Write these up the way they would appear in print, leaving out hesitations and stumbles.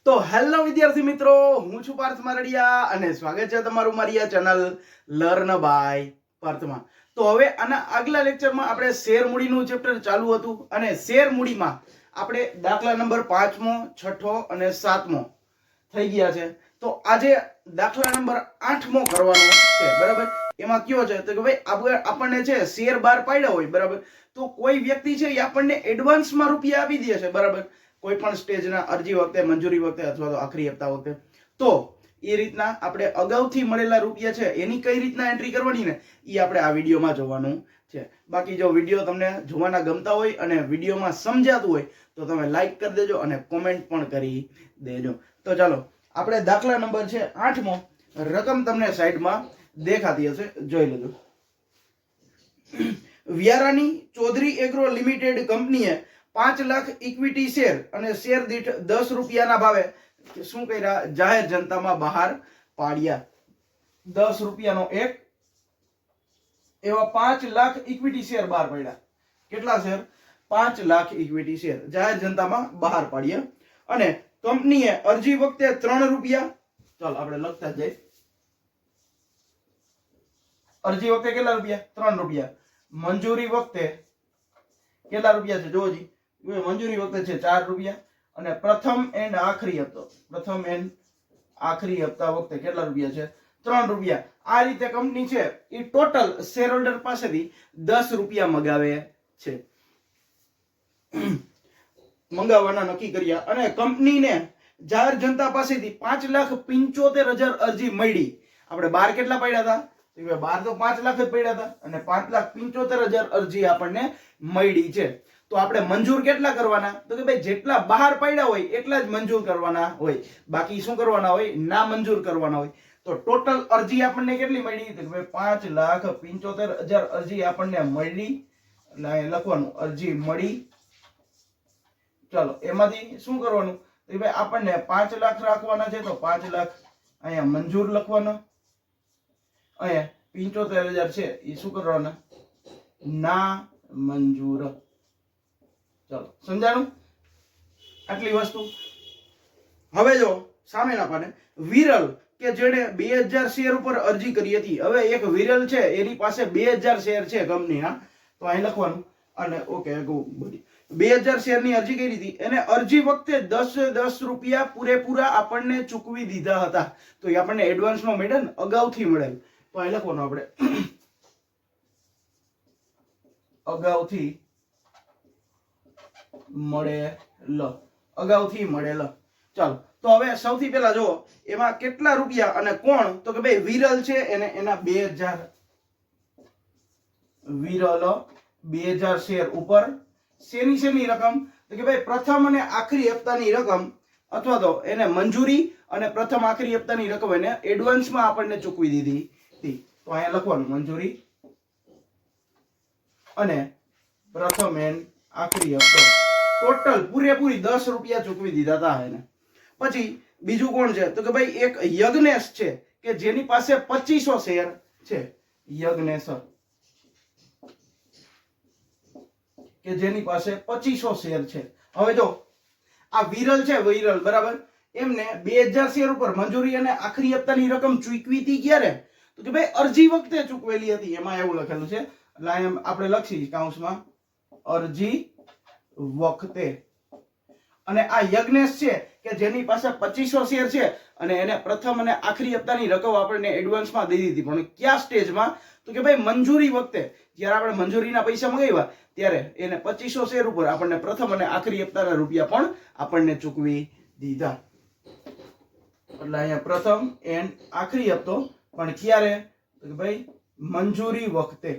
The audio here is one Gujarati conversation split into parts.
તો હેલો વિદ્યાર્થી મિત્રો, હું છું પાર્થ મારડિયા અને સ્વાગત છે તમારું મારી આ ચેનલ લર્ન બાય પાર્થમાં. તો હવે આના આગલા લેક્ચરમાં આપણે શેર મૂડીનું ચેપ્ટર ચાલુ હતું અને શેર મૂડીમાં આપણે દાખલા નંબર 5મો, 6થો અને 7મો થઈ ગયા છે. તો આજે દાખલા નંબર 8મો કરવાનો છે, બરાબર. એમાં કયો છે તો કે ભાઈ આપણને છે શેર બાર પાડ્યા હોય, બરાબર. તો કોઈ વ્યક્તિ છે એ આપણને એડવાન્સમાં રૂપિયા આપી દે છે, બરાબર. કોઈ પણ સ્ટેજના અરજી વખતે, મંજૂરી વખતે અથવા તો આખરી હપ્તા વખતે. તો એ રીતના આપણે અગાઉથી મળેલા રૂપિયા છે એની કઈ રીતના એન્ટ્રી કરવાની ને એ આપણે આ વિડીયોમાં જોવાનું છે. બાકી જો વિડીયો તમને જોવાના ગમતા હોય અને વિડીયોમાં સમજાતું હોય તો તમે લાઈક કરી દેજો અને કોમેન્ટ પણ કરી દેજો. તો ચાલો આપણે દાખલા નંબર છે 8મો. રકમ તમને સાઈડમાં દેખાતી હશે, જોઈ લેજો. વ્યારાની ચૌધરી એગ્રો લિમિટેડ કંપનીએ 5 લાખ ઇક્વિટી શેર અને શેર દીઠ 10 રૂપિયાના ભાવે શું કર્યા? જાહેર જનતામાં બહાર પાડ્યા. 10 રૂપિયાનો એક એવા 5 લાખ ઇક્વિટી શેર બહાર પાડ્યા. કેટલા શેર? 5 લાખ ઇક્વિટી શેર જાહેર જનતામાં બહાર પાડ્યા. અને કંપનીએ અરજી વખતે 3 રૂપિયા, ચાલ આપણે લખતા જઈએ. અરજી વખતે કેટલા રૂપિયા? 3 રૂપિયા. મંજૂરી વખતે કેટલા રૂપિયા છે? જોજી, મંજૂરી વખતે છે 4 રૂપિયા. અને પ્રથમ એન્ડ આખરી હપ્તો, પ્રથમ એન્ડ આખરી હપ્તા વખતે કેટલા રૂપિયા છે? 3 રૂપિયા. આ રીતે કંપની છે એ ટોટલ શેર હોલ્ડર પાસેથી 10 રૂપિયા મગાવે છે, મંગાવવાના નક્કી કર્યા. અને કંપનીને જાહેર જનતા પાસેથી 5,75,000 અરજી મળી. આપણે બાર કેટલા પડ્યા હતા? બાર તો 5 લાખ જ પડ્યા હતા અને 5,75,000 અરજી આપણને મળી છે. તો આપણે મંજૂર કેટલા કરવાના? તો કે ભાઈ જેટલા બહાર પડ્યા હોય એટલા જ મંજૂર કરવાના હોય, બાકી શું કરવાના હોય? ના મંજૂર કરવાના હોય. તો ટોટલ અરજી આપણને કેટલી મળી? તો કે ભાઈ 5,75,000 અરજી આપણને મળી. એટલે લખવાનું અરજી મળી. ચાલો એમાંથી શું કરવાનું? તો કે ભાઈ આપણને 5 લાખ રાખવાના છે, તો 5 લાખ અહીંયા મંજૂર લખવાના. અહીંયા 75,000 છે એ શું કરવાના? ના મંજૂર. ચાલો સમજાણું આટલી વસ્તુ. હવે જો સામેના પાને વિરલ કે જેણે 2000 શેર ઉપર અરજી કરી હતી. હવે એક વિરલ છે એની પાસે 2000 શેર છે કંપનીના, તો અહીં લખવાનું. અને ઓકે, 2000 શેરની અરજી કરી હતી. એને અરજી વખતે 10 રૂપિયા પૂરેપૂરા આપણને ચૂકવી દીધા હતા. તો એ આપણને એડવાન્સમાં મળે ને, અગાઉથી મળેલ. તો અહીં લખવાનું આપણે અગાઉથી મળેલ, અગાઉથી મળેલ. ચાલો તો હવે સૌથી પહેલા જો એમાં કેટલા રૂપિયા અને કોણ? તો કે ભાઈ વિરલ છે એને એના 2000, વિરલ 2000 શેર ઉપર શેની રકમ? તો કે ભાઈ પ્રથમ અને આખરી હપ્તાની રકમ, અથવા તો એને મંજૂરી અને પ્રથમ આખરી હપ્તાની રકમ એને એડવાન્સમાં આપણને ચૂકવી દીધી હતી. તો અહીંયા લખવાનું મંજૂરી અને પ્રથમ એન્ડ આખરી હપ્તો ટોટલ પૂરેપૂરી 10 રૂપિયા ચૂકવી દીધા હતા એને. પછી બીજું કોણ છે? તો કે ભાઈ એક યજ્ઞેશ છે કે જેની પાસે 2500 શેર છે. યજ્ઞેશ કે જેની પાસે 2500 શેર છે. હવે જો આ વિરલ છે, વિરલ બરાબર, એમને 2000 શેર ઉપર મંજૂરી અને આખરી હપ્તાની રકમ ચૂકવી હતી ક્યારે? તો કે ભાઈ અરજી વખતે ચૂકવેલી હતી. એમાં એવું લખેલું છે, એટલે આપણે લખી કાઉન્સમાં અરજી વખતે. અને આ યજ્ઞેશ છે કે જેની પાસે 2500 શેર છે અને એને પ્રથમ અને આખરી હપ્તાની રકમ આપણને એડવાન્સમાં દઈ દીધી. પણ કયા સ્ટેજમાં? તો કે ભાઈ મંજૂરી વખતે. જ્યારે આપણે મંજૂરીના પૈસા મંગાવ્યા ત્યારે એને 2500 શેર ઉપર આપણને પ્રથમ અને આખરી હપ્તાના રૂપિયા પણ આપણને ચૂકવી દીધા. એટલે અહીંયા પ્રથમ એન્ડ આખરી હપ્તો પણ ક્યારે? તો કે ભાઈ મંજૂરી વખતે.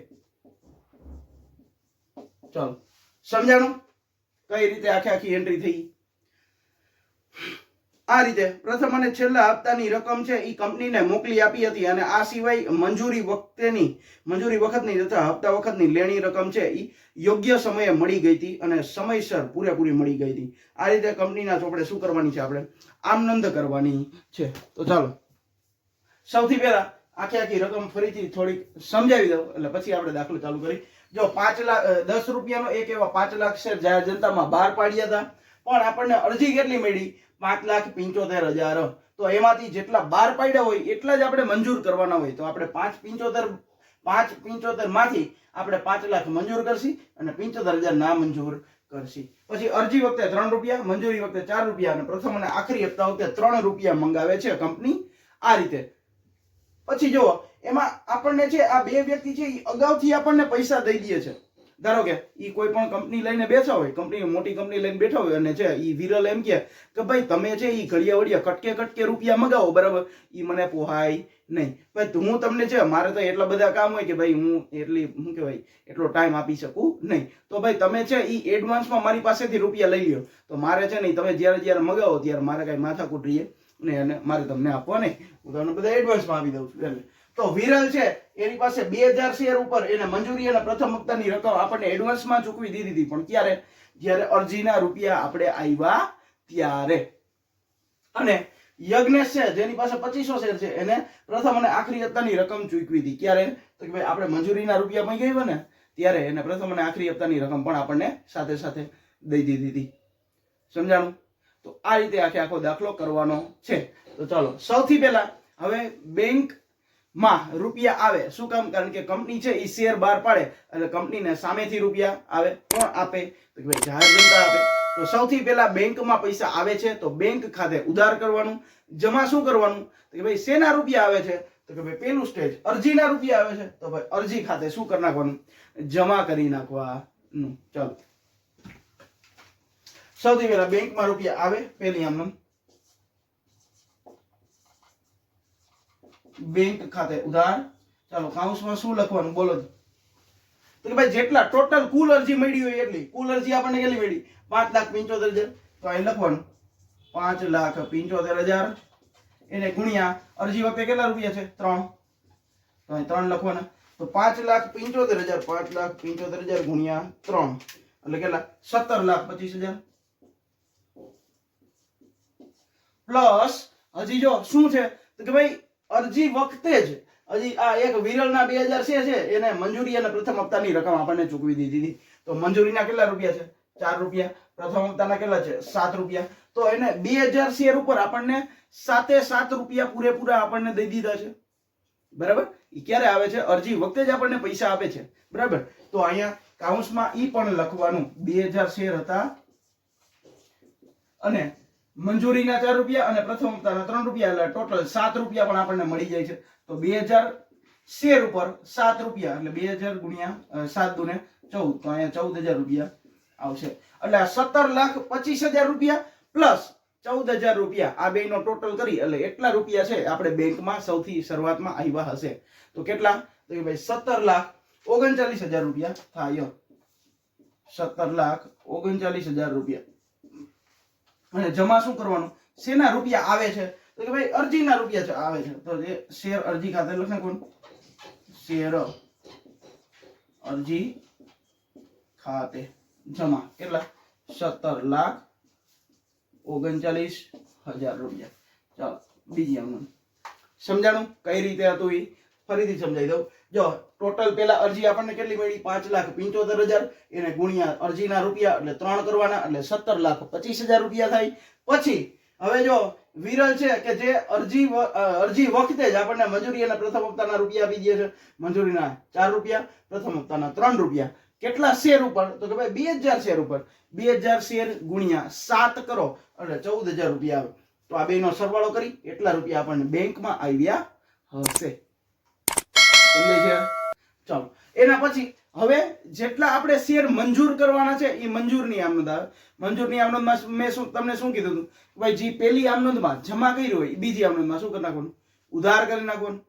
ચાલો સમજાણું કઈ રીતે આખી એન્ટ્રી થઈ? આ રીતે પ્રથમ અને છેલ્લા હપ્તાની રકમ છે એ કંપનીને મોકલી આપી હતી. અને આ સિવાય મંજૂરી વખતની તથા હપ્તા વખતની લેણી રકમ છે એ યોગ્ય સમયે મળી ગઈ હતી અને સમયસર પૂરેપૂરી મળી ગઈ હતી. આ રીતે કંપનીના ચોપડે શું કરવાની છે? આપણે આમ નોંધ કરવાની છે. તો ચાલો સૌથી પહેલા આખી રકમ ફરીથી થોડીક સમજાવી દઉં, એટલે પછી આપણે દાખલો ચાલુ કરી. જો 10 રૂપિયાનો એક એવા 5 લાખ શેર જાહેર જનતામાં બહાર પાડ્યા હતા. પણ આપણને અરજી કેટલી મળી? 5,75,000. તો એમાંથી જેટલા બહાર પાડ્યા હોય એટલા જ આપણે મંજૂર કરવાના હોય. તો આપણે 5,75,000 માંથી આપણે 5 લાખ મંજૂર કરશી અને 75,000 ના મંજૂર કરશી. પછી અરજી વખતે 3 રૂપિયા, મંજૂરી વખતે 4 રૂપિયા અને પ્રથમ અને આખરી હપ્તા વખતે 3 રૂપિયા મંગાવે છે કંપની. આ રીતે. પછી જો એમાં આપણને છે આ બે વ્યક્તિ છે એ અગાઉથી આપણને પૈસા દઈ દે છે. ધારો કે ઈ કોઈ પણ કંપની લઈને બેઠા હોય, કંપની મોટી કંપની લઈને બેઠા હોય અને છે ઈ વિરલ એમ કે ભાઈ તમે છે ઈ ઘડિયા વડિયા કટકે રૂપિયા મગાવો, બરાબર, ઈ મને પોહાય નહીં. ભાઈ હું તમને છે મારે તો એટલા બધા કામ હોય કે ભાઈ હું એટલી શું કહેવાય એટલો ટાઈમ આપી શકું નહીં. તો ભાઈ તમે છે ઈ એડવાન્સમાં મારી પાસેથી રૂપિયા લઈ લ્યો. તો મારે છે ને તમે જ્યારે મગાવો ત્યારે મારે કઈ માથાકૂટ રહીએ નહીં અને મારે તમને આપવા નહીં. હું તમને બધા એડવાન્સમાં આપી દઉં છું. એટલે તો વિરલ છે એની પાસે 2000 શેર ઉપર એને મંજૂરી અને પ્રથમ હપ્તાની રકમ આપણને એડવાન્સમાં ચૂકવી દીધી હતી. પણ ક્યારે? જ્યારે અરજીના રૂપિયા આપણે આવ્યા ત્યારે. અને યજ્ઞેશ છે જેની પાસે 2500 શેર છે એને પ્રથમ અને આખરી હપ્તાની રકમ ચૂકવી હતી. ક્યારે? તો કે ભાઈ આપણે મંજૂરીના રૂપિયા માંગ્યા ને ત્યારે એને પ્રથમ અને આખરી હપ્તાની રકમ પણ આપણને સાથે સાથે દઈ દીધી હતી. સમજાણું? તો આ રીતે આખો દાખલો કરવાનો છે. તો ચાલો સૌથી પહેલા હવે બેંક માં રૂપિયા આવે. શું કામ? કારણ કે કંપની છે એ શેર બહાર પાડે એટલે કંપનીને સામેથી રૂપિયા આવે. કોણ આપે? તો કે ભાઈ જાહેર જનતા આપે. તો સૌથી પહેલા બેંકમાં પૈસા આવે છે તો બેંક ખાતે ઉધાર કરવાનું. જમા શું કરવાનું? તો કે ભાઈ શેના રૂપિયા આવે છે? તો કે ભાઈ પેલું સ્ટેજ અરજીના રૂપિયા આવે છે તો ભાઈ અરજી ખાતે શું કરી નાખવાનું? જમા કરી નાખવાનું. ચાલો સૌથી પહેલા બેંકમાં રૂપિયા આવે. પેલી આમ બેંક ખાતે ઉધાર. ચાલો કાઉન્સમાં શું લખવાનું બોલો? તો કે ભાઈ જેટલા ટોટલ કુલ અરજી મળી હોય એટલી. કુલ અરજી આપણને કેટલી મળી? 5,75,000. તો અહીં લખવાનું 5,75,000 એને ગુણ્યા અરજી વખતે કેટલા રૂપિયા છે? 3. તો અહીં 3 લખવાના. તો 5,75,000 5,75,000 ગુણ્યા 3 એટલે કેટલા? 17,25,000 પ્લસ હજી જો શું છે તો કે ભાઈ અરજી વખતે જ હજી આ એક વિરલના 2000 છે એને મંજૂરી અને પ્રથમ હપ્તાની રકમ આપણને ચૂકવી દીધી હતી. તો મંજૂરીના કેટલા રૂપિયા છે? 4 રૂપિયા. પ્રથમ હપ્તાના કેટલા છે? 7 રૂપિયા. તો એને 2000 શેર ઉપર આપણને 7 રૂપિયા પૂરેપૂરા આપણને દઈ દીધા છે. બરાબર? એ ક્યારે આવે છે? અરજી વખતે જ આપણને પૈસા આપે છે. બરાબર? તો અહીંયા કાઉન્સમાં ઈ પણ લખવાનું 2000 શેર હતા અને મંજૂરીના 4 રૂપિયા અને પ્રથમ હપ્તાના 3 રૂપિયા એટલે ટોટલ 7 રૂપિયા પણ આપણને મળી જાય છે. તો 2000 શેર ઉપર 7 રૂપિયા એટલે 2000 ગુણ્યા 7 દુને 14 તો અહીંયા 14,000 રૂપિયા આવશે. એટલે 17,25,000 રૂપિયા પ્લસ 14,000 રૂપિયા આ બેનો ટોટલ કરી એટલે એટલા રૂપિયા છે આપણે બેંકમાં સૌથી શરૂઆતમાં આવ્યા હશે. તો કેટલા? તો કે ભાઈ 17,39,000 રૂપિયા થાય. 17,39,000 રૂપિયા. અને જમા શું કરવાનું? શેના રૂપિયા આવે છે? તો કે ભાઈ અરજીના રૂપિયા છે આવે છે. તો જે શેર અરજી ખાતે લખે કોણ? શેર અરજી ખાતે જમા કેટલા? 17,39,000 રૂપિયા. ચાલો બીજી આમ સમજાણું કઈ રીતે હતું એ ફરીથી સમજાવી દઉં. જો ટોટલ પેલા અરજી આપણને કેટલી મળી? 5,75,000 એને ગુણ્યા અરજીના રૂપિયા એટલે 3 કરવાના એટલે 17,25,000 રૂપિયા થાય. પછી હવે જો વિરલ છે કે જે અરજી વખતે જ આપણને મંજૂરી અને પ્રથમ હપ્તાના રૂપિયા આપી દે છે. મંજૂરીના 4 રૂપિયા, પ્રથમ હપ્તાના 3 રૂપિયા. કેટલા શેર ઉપર? તો કે ભાઈ 2000 શેર ઉપર. 2000 શેર ગુણ્યા 7 કરો એટલે 14,000 રૂપિયા આવે. તો આ બેનો સરવાળો કરી એટલા રૂપિયા આપણને બેંકમાં આવ્યા હશે. સમજાય છે? ચાલો એના પછી હવે જેટલા આપણે શેર મંજૂર કરવાના છે એ મંજૂરની આમનોંધ આવે. મંજૂરની આમનોંધમાં મેં તમને શું કીધું હતું? ભાઈ જે પેલી આમનોંધમાં જમા કર્યું હોય એ બીજી આમનોંધમાં શું કરી નાખવાનું? ઉધાર કરી નાખવાનું.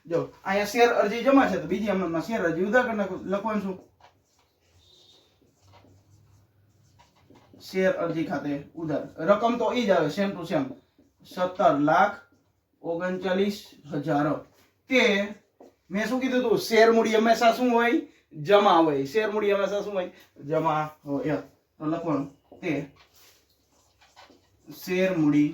જો અહીંયા શેર અરજી જમા છે તો બીજી આમનોંધમાં શેર અરજી ઉધાર કરી નાખવાનું. લખવાનું શું? શેર અરજી ખાતે ઉધાર. રકમ તો એ જ આવે સેમ ટુ સેમ 17,39,000. તે મેં શું કીધું હતું? શેર મૂડી હંમેશા શું હોય? જમા હોય. શેર મૂડી હંમેશા શું હોય? જમા હોય. તો લખવાનું તે શેર મૂડી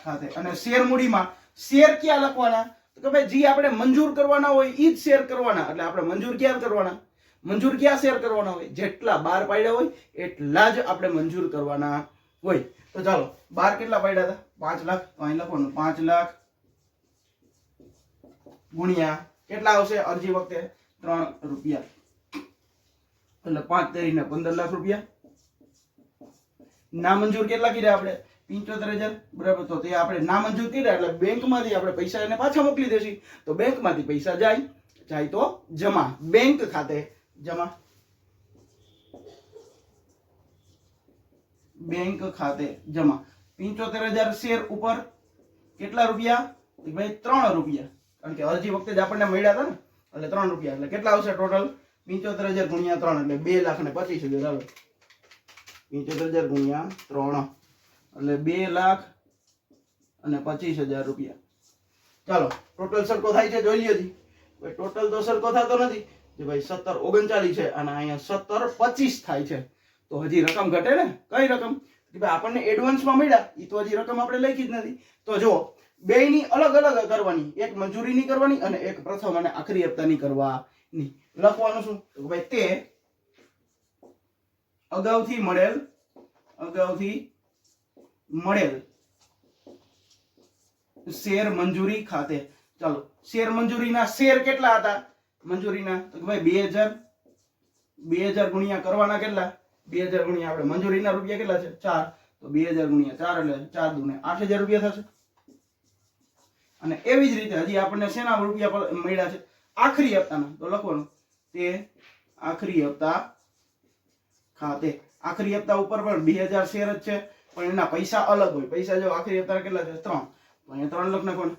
ખાતે. અને શેર મૂડીમાં શેર ક્યાં લખવાના? તો કે ભાઈ જે આપણે મંજૂર કરવાના હોય એ જ શેર કરવાના. એટલે આપણે મંજૂર ક્યાં કરવાના? મંજૂર ક્યાં શેર કરવાના હોય? જેટલા બહાર પાડ્યા હોય એટલા જ આપણે મંજૂર કરવાના હોય. તો ચાલો બાર કેટલા પડ્યા હતા? 5 લાખ. તો અહીં લખવાનું 5 લાખ ગુણ્યા કેટલા આવશે અરજી વખતે? 3 રૂપિયા. એટલે 5 તેરીને 15 લાખ રૂપિયા. નામંજૂર કેટલા કીધા આપણે? 75,000. બરાબર. તો તે આપણે નામંજૂર કર્યા એટલે બેંકમાંથી આપણે પૈસા એને પાછા મોકલી દેશું. તો બેંકમાંથી પૈસા જાય તો જમા. બેંક ખાતે જમા. બેંક ખાતે જમા. 75,000 શેર ઉપર કેટલા રૂપિયા? ભાઈ 3 રૂપિયા. કારણ કે અરજી વખતે જ આપણને મળ્યા હતા ને, એટલે 3 રૂપિયા. એટલે કેટલા આવશે ટોટલ? 75,000 ગુણ્યા 3 એટલે 2,25,000. ચાલો 75,000 ગુણ્યા 3 એટલે 2,25,000 રૂપિયા. ચાલો ટોટલ સરખો થાય છે? જોઈ લ્યો જી. ભાઈ ટોટલ તો સરખો થતો નથી. જે ભાઈ 1739 છે અને અહીંયા 1725 થાય છે. તો હજી રકમ ઘટે ને. કઈ રકમ? કે ભાઈ આપણને એડવાન્સમાં મળ્યા એ તો હજી રકમ આપણે લખી જ નથી. તો જો બેયની અલગ અલગ કરવાની. એક મંજૂરીની કરવાની અને એક પ્રથમ અને આખરી હપ્તાની કરવાની. લખવાનું શું? તો ભાઈ તે અગાઉથી મળેલ શેર મંજૂરી ખાતે. ચાલો શેર મંજૂરીના શેર કેટલા હતા મંજૂરીના? તો ભાઈ 2000 ગુણ્યા કરવાના કેટલા? 2000 ગુણ્યા આપણે મંજૂરીના રૂપિયા કેટલા છે? 4. તો 2000 ગુણ્યા 4 એટલે 4 દુને 8000 રૂપિયા થશે. અને એવી જ રીતે હજી આપણને શેના રૂપિયા મળ્યા છે? આખરી હપ્તાના. તો લખવાનું તે આખરી હપ્તા ખાતે. આખરી હપ્તા ઉપર પણ 2000 શેર જ છે પણ એના પૈસા અલગ હોય. પૈસા જો આખરી હપ્તા કેટલા છે? 3. તો અહીંયા 3 લખ નાખવાનું.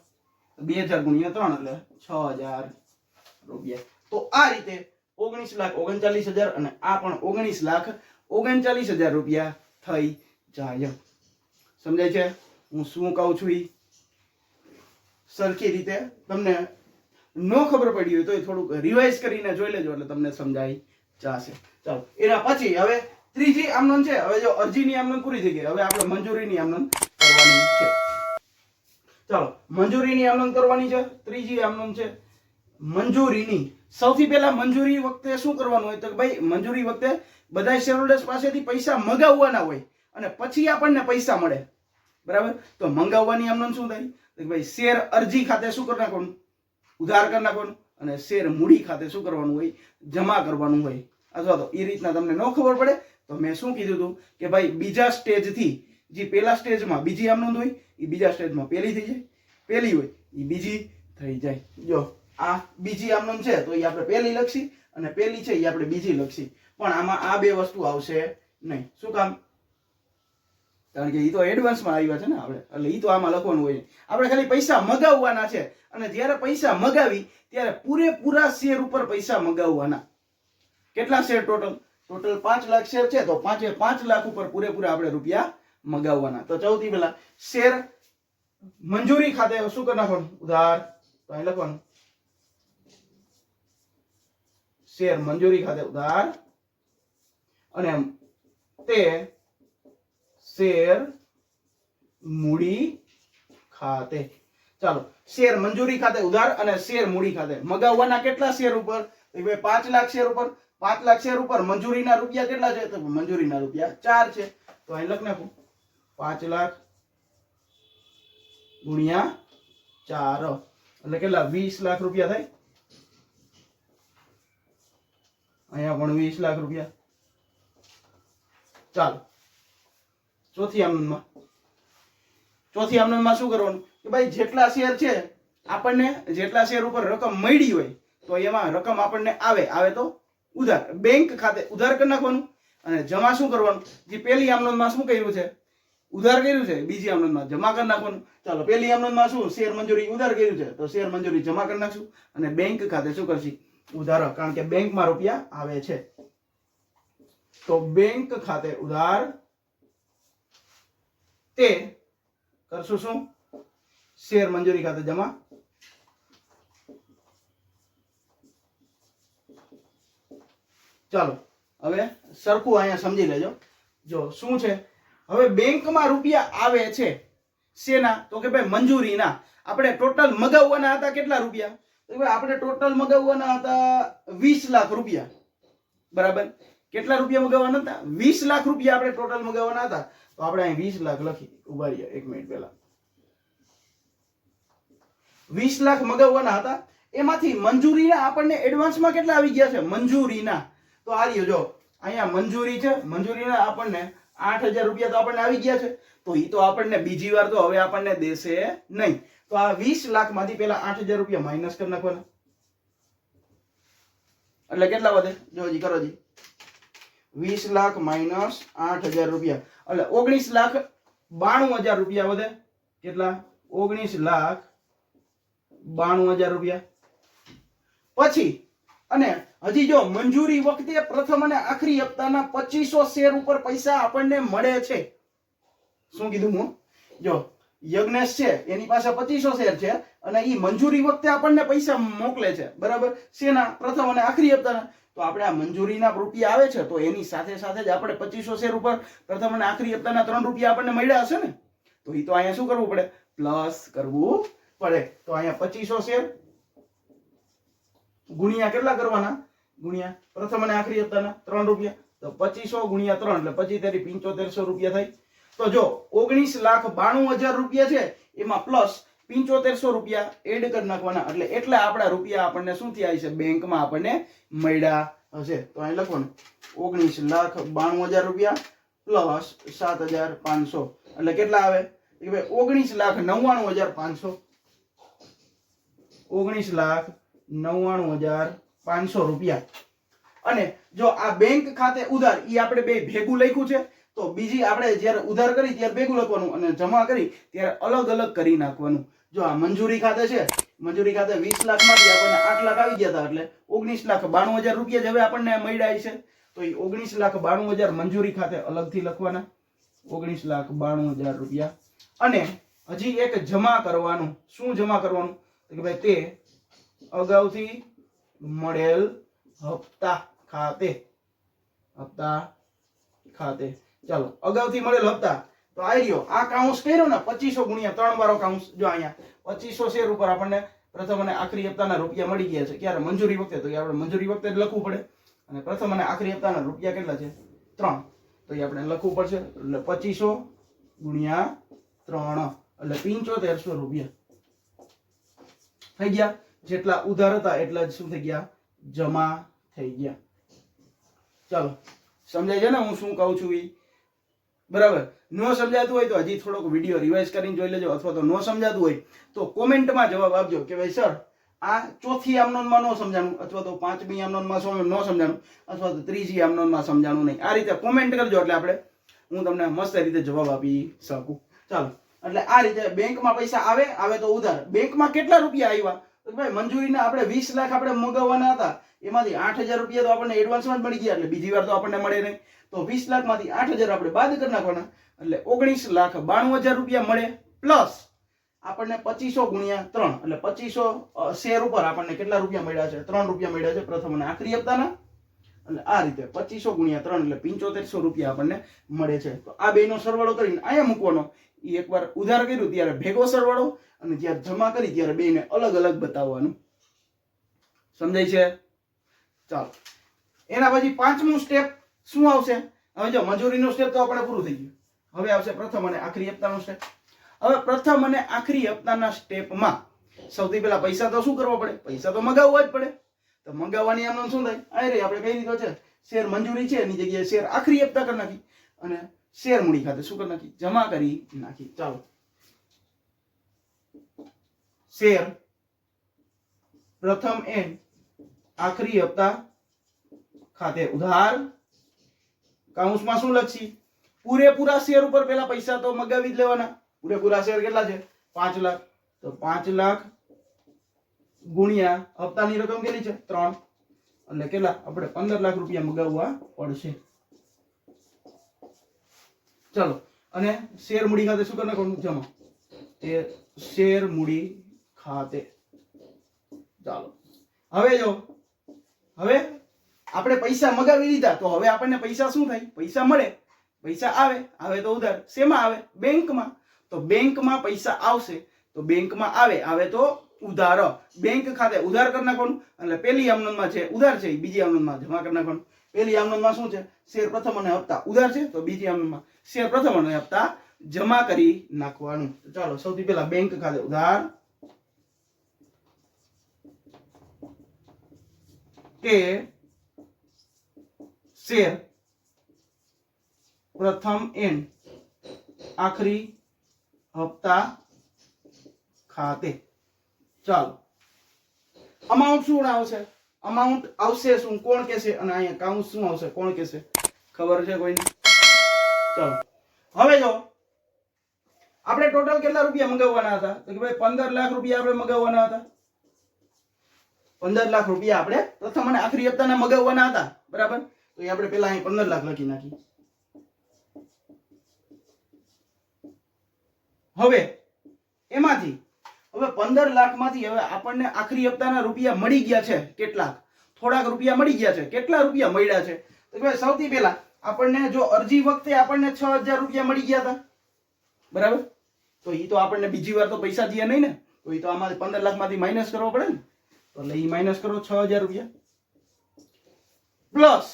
2000 ગુણ્યા 3 એટલે 6000 રૂપિયા. તો આ રીતે 19,39,000 અને આ પણ 19,39,000 રૂપિયા થઈ જાય. સમજાય છે હું શું કહું છું? ઈ સરખી રીતે તમને નો ખબર પડી હોય તો થોડુંક રિવાઇઝ કરીને જોઈ લેજો એટલે તમને સમજાઈ જશે. ચાલો એના પછી હવે ત્રીજી આમનોંધ છે. હવે જો અરજીની આમનોંધ પૂરી થઈ ગઈ, હવે આપણે મંજૂરીની આમનોંધ કરવાની છે. ચાલો મંજૂરીની આમનોંધ કરવાની છે. ત્રીજી આમનોંધ છે મંજૂરીની. સૌથી પહેલા મંજૂરી વખતે શું કરવાનું હોય? તો ભાઈ મંજૂરી વખતે બધા શેરહોલ્ડર્સ પાસેથી પૈસા મગાવવાના હોય અને પછી આપણને પૈસા મળે. બરાબર. તો મંગાવવાની આમનોંધ શું થાય? તો ભાઈ શેર અરજી ખાતે શું કરી નાખવાનું? ઉધાર કરી નાખવાનું. અને શેર મૂડી ખાતે શું કરવાનું હોય? જમા કરવાનું હોય. અથવા તો એ રીતના તમને ન ખબર પડે તો મેં શું કીધું હતું કે ભાઈ બીજા સ્ટેજથી જે પહેલા સ્ટેજમાં બીજી આમનોંધ હોય એ બીજા સ્ટેજમાં પહેલી થઈ જાય, પહેલી હોય એ બીજી થઈ જાય. જો આ બીજી આમનોંધ છે તો એ આપણે પહેલી લખશી અને પહેલી છે એ આપણે બીજી લખશી. પણ આમાં આ બે વસ્તુ આવશે નહીં. શું કામ? કારણ કે એ તો એડવાન્સમાં આવ્યા છે ને આપણે, એટલે એ તો આમાં લખવાનું હોય. આપણે ખાલી પૈસા મગાવવાના છે અને જ્યારે પૈસા મગાવી ત્યારે પૂરેપૂરા શેર ઉપર પૈસા મગાવવાના. કેટલા share total? Total 5 lakh share છે તો 5 લાખ ઉપર પૂરેપૂરા આપણે રૂપિયા મગાવવાના. તો સૌથી પહેલા શેર મંજૂરી ખાતે શું કરી નાખવાનું? ઉધાર. તો અહીં લખવાનું શેર મંજૂરી ખાતે ઉધાર અને તે શેર મૂડી ખાતે. ચાલો શેર મંજૂરી ખાતે ઉધાર અને શેર મૂડી ખાતે મગાવવાના કેટલા શેર ઉપર? 5 લાખ શેર ઉપર. 5 લાખ શેર ઉપર મંજૂરીના રૂપિયા કેટલા છે? તો મંજૂરીના રૂપિયા 4 છે. તો અહીં લખ નાખું 5 લાખ ગુણ્યા 4 એટલે કેટલા? 20 લાખ રૂપિયા થાય. અહીંયા પણ 20 લાખ રૂપિયા. ચાલો ચોથી આમનોંધમાં શું કરવાનું કે ભાઈ જેટલા શેર છે આપણને, જેટલા શેર ઉપર રકમ મળી હોય તો એમાં રકમ આપણને આવે તો ઉધાર. બેંક ખાતે ઉધાર કરી નાખવાનું અને જમા શું કરવાનું? જે પહેલી આમનોંધમાં શું કર્યું છે? ઉધાર કર્યું છે. બીજી આમનોંધમાં જમા કરી નાખવાનું. ચાલો પહેલી આમનોંધમાં શું? શેર મંજૂરી ઉધાર કર્યું છે તો શેર મંજૂરી જમા કરી નાખશું અને બેંક ખાતે શું કરશી? ઉધાર. કારણ કે બેંકમાં રૂપિયા આવે છે તો બેંક ખાતે ઉધાર તે કરશું શું? શેર મંજૂરી ખાતે જમા. ચાલો હવે સરખું અહીંયા સમજી લેજો. જો શું છે? હવે બેંકમાં રૂપિયા આવે છે શેના? તો કે ભાઈ મંજૂરીના. આપણે ટોટલ મગાવવાના હતા કેટલા રૂપિયા? તો ભાઈ આપણે ટોટલ મગાવવાના હતા 20 લાખ રૂપિયા. બરાબર. કેટલા રૂપિયા મગાવવાના હતા? 20 લાખ રૂપિયા આપણે ટોટલ મગાવવાના હતા. તો આપણે અહીં 20 લાખ લખી. ઉભા રહ્યા 1 મિનિટ પહેલા 20 લાખ મગાવવાના હતા. એમાંથી મંજૂરીના આપણને એડવાન્સમાં કેટલા આવી ગયા છે મંજૂરીના? તો આ રહ્યો જો અહીંયા મંજૂરી છે. મંજૂરીના આપણને 8000 રૂપિયા તો આપણને આવી ગયા છે. તો એ તો આપણને બીજી વાર તો હવે આપણને દેશે નહીં. તો આ 20 લાખ માંથી પેલા 8000 રૂપિયા માઇનસ કરી નાખવાના. એટલે કેટલા વધે? જો જી કરો જી. 20 લાખ માઇનસ 8000 રૂપિયા એટલે 19,92,000 રૂપિયા વધે. કેટલા? 19,92,000 રૂપિયા. પછી અને હજી જો મંજૂરી વખતે પ્રથમ અને આખરી હપ્તાના 2500 શેર ઉપર પૈસા આપણને મળે છે. શું કીધું હું? જો યજ્ઞેશ છે એની પાસે 2500 શેર છે અને એ મંજૂરી વખતે આપણને પૈસા મોકલે છે. બરાબર? શેના? પ્રથમ અને આખરી હપ્તાના. તો આપણે આ મંજૂરીના રૂપિયા આવે છે તો એની સાથે સાથે જ આપણે 2500 શેર ઉપર પ્રથમ અને આખરી હપ્તાના 3 રૂપિયા આપણને મળ્યા હશે ને. તો એ તો અહીંયા શું કરવું પડે? પ્લસ કરવું પડે. તો અહીંયા 2500 શેર ગુણ્યા કેટલા કરવાના? ગુણ્યા પ્રથમ અને આખરી હપ્તાના 3 રૂપિયા. તો 2500 ગુણ્યા 3 એટલે 25 7500 રૂપિયા થાય. તો જો 19,92,000 રૂપિયા છે એમાં પ્લસ 7500 રૂપિયા એડ કરી નાખવાના. એટલે એટલા આપણા રૂપિયા આપણને શું થયા છે? બેંકમાં આપણને મળ્યા હશે. તો અહીં લખવાનું 19,92,000 રૂપિયા પ્લસ 7,500 એટલે કેટલા આવે? કે ભાઈ 19,99,500. 19,99,500 રૂપિયા. અને જો આ બેંક ખાતે ઉધાર ઈ આપણે બે ભેગું લખ્યું છે તો બીજી આપણે જ્યારે ઉધાર કરી ત્યારે ભેગું લખવાનું અને જમા કરી ત્યારે અલગ અલગ કરી નાખવાનું. જો આ મંજૂરી ખાતે છે, મંજૂરી ખાતે 20 લાખમાંથી આપણને 8 લાખ આવી ગયા હતા એટલે 19,92,000 રૂપિયા જ હવે આપણને મળ્યા છે. તો એ 19,92,000 મંજૂરી ખાતે અલગથી લખવાના. 19,92,000 રૂપિયા. અને હજી એક જમા કરવાનું. શું જમા કરવાનું? તો કે ભાઈ તે અગાઉથી મળેલ હપ્તા ખાતે. હપ્તા ખાતે. ચાલો અગાઉથી મળેલ હપ્તા. તો આ રહ્યો આ કાઉન્સ કર્યો ને 2500 ગુણ્યા 3 વાળો કાઉન્સ. જો અહીંયા 2500 શેર ઉપર આપણને પ્રથમ અને આખરી હપ્તાના રૂપિયા મળી ગયા છે. ક્યારે? મંજૂરી વખતે. તો આપણે મંજૂરી વખતે જ લખવું પડે. અને પ્રથમ અને આખરી હપ્તાના રૂપિયા કેટલા છે? 3. તો એ આપણે લખવું પડશે. એટલે 2500 ગુણ્યા 3 એટલે 7500 રૂપિયા થઈ ગયા. જેટલા ઉધાર હતા એટલા જ શું થઈ ગયા? જમા થઈ ગયા. ચાલો સમજાય છે ને હું શું કહું છું? બરાબર? ન સમજાતું હોય તો હજી થોડોક વિડીયો રિવાઇઝ કરીને જોઈ લેજો, અથવા તો ન સમજાતું હોય તો કોમેન્ટમાં જવાબ આપજો કે ભાઈ સર આ ચોથી આમનોનમાં ન સમજાણું, અથવા તો પાંચમી આમનોનમાં ન સમજાણું, અથવા તો ત્રીજી આમનોનમાં સમજાણું નહીં. આ રીતે કોમેન્ટ કરજો એટલે હું તમને મસ્ત રીતે જવાબ આપી શકું. ચાલો એટલે આ રીતે બેંકમાં પૈસા આવે તો ઉધાર. બેંકમાં કેટલા રૂપિયા આવ્યા? તો ભાઈ મંજૂરીના આપણે 20 લાખ આપણે મગાવવાના હતા એમાંથી 8000 રૂપિયા તો આપણને એડવાન્સમાં જ મળી ગયા એટલે બીજી વાર તો આપણને મળે નહીં. તો 20 લાખમાંથી 8000 આપણે બાદ કરી નાખવાના એટલે 19,92,000 રૂપિયા મળે. પ્લસ આપણને 2500 ગુણ્યા 3 એટલે 2500 શેર ઉપર આપણને કેટલા રૂપિયા મળ્યા છે? 3 રૂપિયા મળ્યા છે પ્રથમ અને આખરી હપ્તાના. એટલે આ રીતે 2500 ગુણ્યા 3 એટલે 7500 રૂપિયા આપણને મળે છે. તો આ બેનો સરવાળો કરીને અહીંયા મૂકવાનો. એ એકવાર ઉધાર કર્યું ત્યારે ભેગો સરવાળો અને જ્યારે જમા કરી ત્યારે બેને અલગ અલગ બતાવવાનું. સમજાય છે? ચાલો એના પછી પાંચમું સ્ટેપ શું આવશે? હવે જો મંજૂરીનું સ્ટેપ તો આપણે પૂરું થઈ ગયું. હવે આવશે પ્રથમ અને આખરી હપ્તાનો સ્ટેપ. હવે પ્રથમ અને આખરી હપ્તાના સ્ટેપમાં સૌથી પહેલા પૈસા તો શું કરવા પડે? પૈસા તો મગાવવા જ પડે. તો મગાવવાની આમનો શું થાય? આ રે આપણે કઈ રીતો છે? શેર મંજૂરી છે એની જગ્યાએ શેર આખરી હપ્તા કરી નાખી અને શેર મૂડી ખાતે શું કરી નાખી? જમા કરી નાખી. ચાલો શેર પ્રથમ એન્ડ આખરી હપ્તા ખાતે ઉધાર. કાઉન્સમાં શું લખશી? પૂરેપૂરા શેર ઉપર પેલા પૈસા તો મગાવી જ લેવાના. પૂરેપૂરા શેર કેટલા છે? 5 લાખ. તો 5 લાખ ગુણ્યા હપ્તાની રકમ કેટલી છે? 3 એટલે કેટલા? આપણે 15 લાખ રૂપિયા મગાવવા પડશે. ચલો અને શેર મૂડી ખાતે શું કરી નાખવાનું? જમા. એ શેર મૂડી ખાતે. ચાલો હવે જો હવે આપણે પૈસા મગાવી લીધા તો હવે આપણને પૈસા શું થાય? પૈસા મળે. પૈસા આવે તો ઉધાર. શેમાં આવે? બેંકમાં. તો બેંકમાં પૈસા આવશે તો બેંકમાં આવે તો ઉધાર. બેંક ખાતે ઉધાર કરી નાખવાનું એટલે પેલી આમનોનમાં છે ઉધાર છે એ બીજી આમનોનમાં જમા કરી નાખવાનું. પહેલી આમનોંધમાં શું છે? શેર પ્રથમ અને હપ્તા ઉધાર છે, તો બીજી આમનોંધમાં શેર પ્રથમ અને હપ્તા જમા કરી નાખવાનું. ચાલો સૌથી પહેલા બેંક ખાતે ઉધાર કે શેર પ્રથમ એન આખરી હપ્તા ખાતે. ચાલો અમાઉન્ટ શું આવશે? અમાઉન્ટ આવશે શું? કોણ કહેશે? અને અહીંયા કાઉન્ટ શું આવશે? કોણ કહેશે? ખબર છે કોઈને? ચાલો હવે જો આપણે ટોટલ કેટલા રૂપિયા મંગાવવાના હતા? તો કે ભાઈ 15 લાખ રૂપિયા આપણે મંગાવવાના હતા. 15 લાખ રૂપિયા આપણે પ્રથમ અને આખરી હપ્તાના મંગાવવાના હતા, બરાબર? તો એ આપણે પહેલા અહીં 15 લાખ લખી નાખી. હવે એમાંથી હવે 15 લાખમાંથી હવે આપણને આખરી હપ્તાના રૂપિયા મળી ગયા છે કેટલાક? થોડાક રૂપિયા મળી ગયા છે. કેટલા રૂપિયા મળ્યા છે? તો ભાઈ સૌથી પહેલા આપણને જો અરજી વખતે આપણને 6000 રૂપિયા મળી ગયા હતા, બરાબર? તો એ તો આપણને બીજી વાર તો પૈસા દીયા નહીં ને, તો એ તો આમાંથી 15 લાખમાંથી માઇનસ કરવો પડે ને. તો એટલે એ માઇનસ કરો 6000 રૂપિયા પ્લસ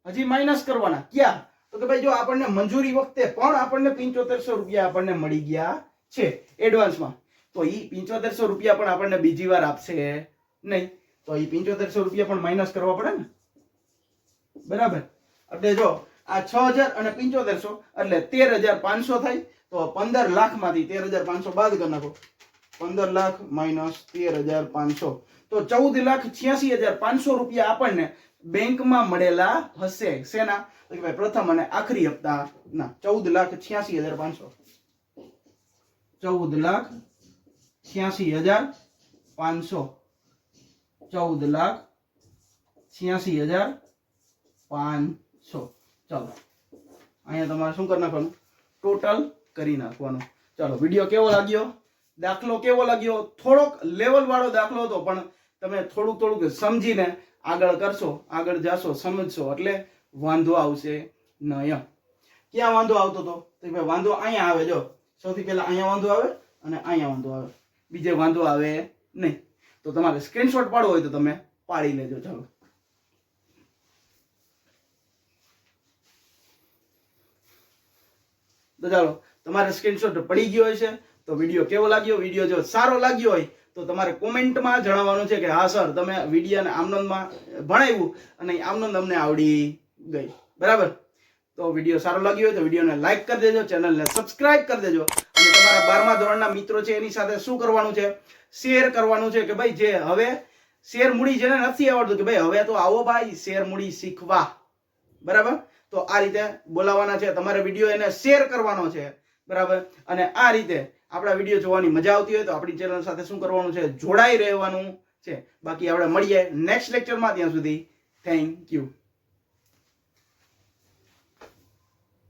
હજી માઇનસ કરવાના ક્યાં? તો કે ભાઈ જો આપણને મંજૂરી વખતે પણ આપણને 7500 રૂપિયા આપણને મળી ગયા છે એડવાન્સમાં, તો એ 7500 રૂપિયા પણ આપણને બીજી વાર આપશે નહીં. તો એ 7500 રૂપિયા પણ માઇનસ કરવા પડે ને, બરાબર? એટલે જો આ 6000 અને 7500 એટલે 13500 થાય. તો 15 લાખમાંથી 13500 બાદ કરી નાખો. 15 લાખ માઇનસ 13500 તો 14,86,500 રૂપિયા આપણને બેંકમાં મળેલા હશે. શેના? તો કે ભાઈ પ્રથમ અને આખરી હપ્તા ના 14,86,500. 14,86,500. 14,86,500. ચાલો અહીંયા તમારે શું કરી નાખવાનું? ટોટલ કરી નાખવાનું. ચાલો વિડીયો કેવો લાગ્યો? દાખલો કેવો લાગ્યો? થોડોક લેવલ વાળો દાખલો હતો, પણ તમે થોડુંક સમજીને આગળ કરશો, આગળ જાશો, સમજશો એટલે વાંધો આવશે નહીં. ક્યાં વાંધો આવતો હતો? તો ભાઈ વાંધો અહીંયા આવે. જો સૌથી પહેલા અહીંયા વાંધો આવે અને અહીંયા વાંધો આવે, બીજે વાંધો આવે નહીં. તો તમારે સ્ક્રીનશોટ પાડવો હોય તો તમે પાડી લેજો. ચાલો તો ચાલો તમારે સ્ક્રીનશોટ પડી ગયો હોય છે તો વિડીયો કેવો લાગ્યો? વિડીયો જો સારો લાગ્યો હોય તો તમારે કોમેન્ટમાં જણાવવાનું છે કે હા સર તમે વિડીયોને આમનોંધમાં ભણાવ્યું અને આમનોંધ અમને આવડી ગઈ, બરાબર? તો વિડીયો સારો લાગ્યો હોય તો વિડીયોને લાઈક કરી દેજો, ચેનલને સબસ્ક્રાઇબ કરી દેજો. અને તમારા 12મા ધોરણના મિત્રો છે એની સાથે શું કરવાનું છે? શેર કરવાનું છે કે ભાઈ જે હવે શેર મૂડી જેને નથી આવડતું કે ભાઈ હવે તો આવો ભાઈ શેર મૂડી શીખવા, બરાબર? તો આ રીતે બોલાવવાના છે, તમારે વિડીયો એને શેર કરવાનો છે, બરાબર? અને આ રીતે આપણા વિડીયો જોવાની મજા આવતી હોય તો આપણી ચેનલ સાથે શું કરવાનું છે? જોડાઈ રહેવાનું છે. બાકી આપણે મળીએ નેક્સ્ટ લેક્ચરમાં. ત્યાં સુધી થેન્ક યુ.